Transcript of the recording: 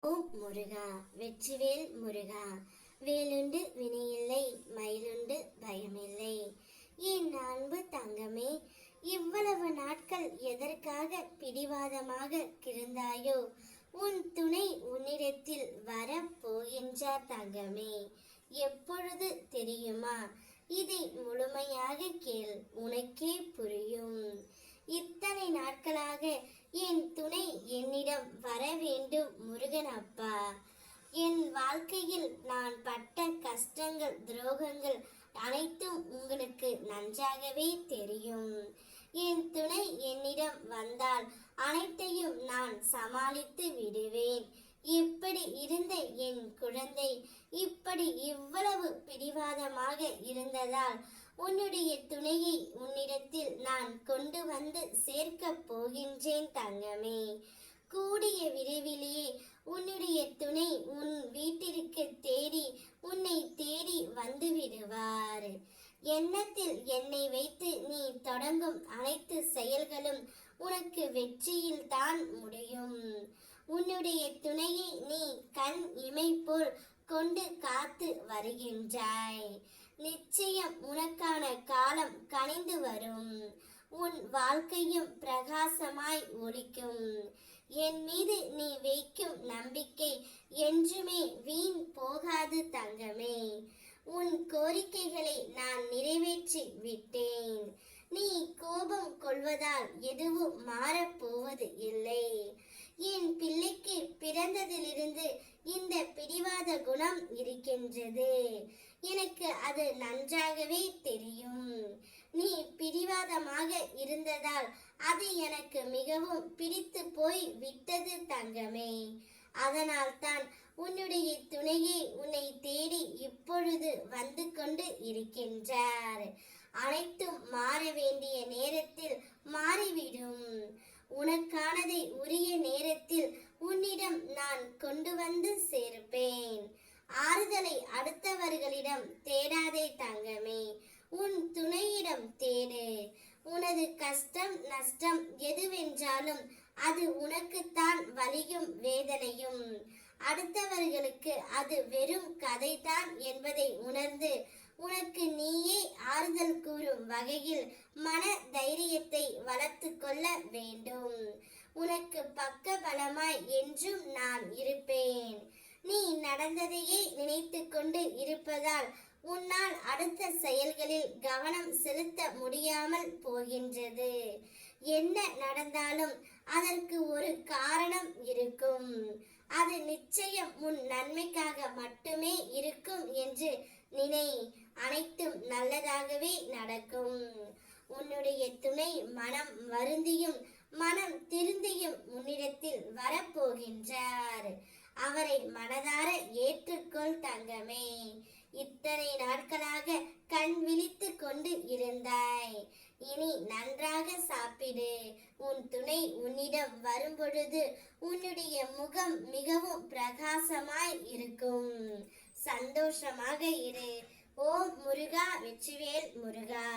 ஓம் முருகா, வெற்றிவேல் முருகா. வேலுண்டு வினையில்லை, மயிலுண்டு பயமில்லை. என் அன்பு தங்கமே, இவ்வளவு நாட்கள் எதற்காக பிடிவாதமாக கிடந்தாயோ? உன் துணை உன்னிடத்தில் வரப்போகின்றார் தங்கமே. எப்பொழுது தெரியுமா? இதை முழுமையாக கேள், உனக்கே புரியும். இத்தனை நாட்களாக என் துணை என்னிடம் வர வேண்டும் முருகன் அப்பா. என் வாழ்க்கையில் நான் பட்ட கஷ்டங்கள், துரோகங்கள் அனைத்தும் உங்களுக்கு நன்றாகவே தெரியும். என் துணை என்னிடம் வந்தால் அனைத்தையும் நான் சமாளித்து விடுவேன். இப்படி இருந்த என் குழந்தை இப்படி இவ்வளவு பிடிவாதமாக இருந்ததால் உன்னுடைய துணையை உன்னிடத்தில் நான் கொண்டு வந்து சேர்க்கப் போகின்றேன் தங்கமே. கூடிய விரைவிலேயே உன்னுடைய துணை உன் வீட்டிற்கு உன்னை தேடி வந்து விடுவார். எண்ணத்தில் என்னை வைத்து நீ தொடங்கும் அனைத்து செயல்களும் உனக்கு வெற்றியில் தான் முடியும். உன்னுடைய துணையை நீ கண் இமை போல் கொண்டு காத்து வருகின்றாய். நிச்சயம் உனக்கான காலம் கனிந்து வரும். உன் வாழ்க்கையும் பிரகாசமாய் ஒளிக்கும். என் மீது நீ வைக்கும் நம்பிக்கை என்றுமே வீண் போகாது தங்கமே. உன் கோரிக்கைகளை நான் நிறைவேற்றி விட்டேன். நீ கோபம் கொள்வதால் எதுவும் மாறப்போவது இல்லை. என் பிள்ளைக்கு பிறந்ததிலிருந்து இந்த பிடிவாத குணம் இருக்கின்றது. எனக்கு அது நன்றாகவே தெரியும். நீ பிடிவாதமாக இருந்ததால் அது எனக்கு மிகவும் பிடித்து போய் விட்டது தங்கமே. அதனால் தான் உன்னுடைய துணையை உன்னை தேடி இப்பொழுது வந்து கொண்டு இருக்கின்றார். அனைத்தும் மாற வேண்டிய நேரத்தில் மாறிவிடும். உனக்கானதை உரிய நேரத்தில் உன்னிடம் நான் கொண்டு வந்து சேர்ப்பேன். ஆறுதலை அடுத்தவர்களிடம் தேடாதே தங்கமே, உன் துணையிடம் தேடு. உனது கஷ்டம் நஷ்டம் எதுவென்றாலும் அது உனக்குத்தான் வலியும் வேதனையும். அடுத்தவர்களுக்கு அது வெறும் கதைதான் என்பதை உணர்ந்து உனக்கு நீயே ஆறுதல் கூறும் வகையில் மன தைரியத்தை வளர்த்து கொள்ள வேண்டும். உனக்கு பக்க பலமாய் என்றும் நான் இருப்பேன். நீ நடந்ததையே நினைத்து கொண்டு இருப்பதால் உன்னால் அடுத்த செயல்களில் கவனம் செலுத்த முடியாமல் போகின்றது. என்ன நடந்தாலும் அதற்கு ஒரு காரணம் இருக்கும். அது நிச்சயம் உன் நன்மைக்காக மட்டுமே இருக்கும் என்று நினை. அனைத்தும் நல்லதாகவே நடக்கும். உன்னுடைய துணை மனம் வருந்தியும் மனம் திருந்தியும் உன்னிடத்தில் வரப்போகின்றார். அவரை மனதார ஏற்றுக்கொள் தங்கமே. இத்தனை நாட்களாக கண் விழித்து கொண்டு இருந்தாய். இனி நன்றாக சாப்பிடு. உன் துணை உன்னிடம் வரும்பொழுது உன்னுடைய முகம் மிகவும் பிரகாசமாய் இருக்கும். சந்தோஷமாக இரு. ஓம் முருகா, வெற்றிவேல் முருகா.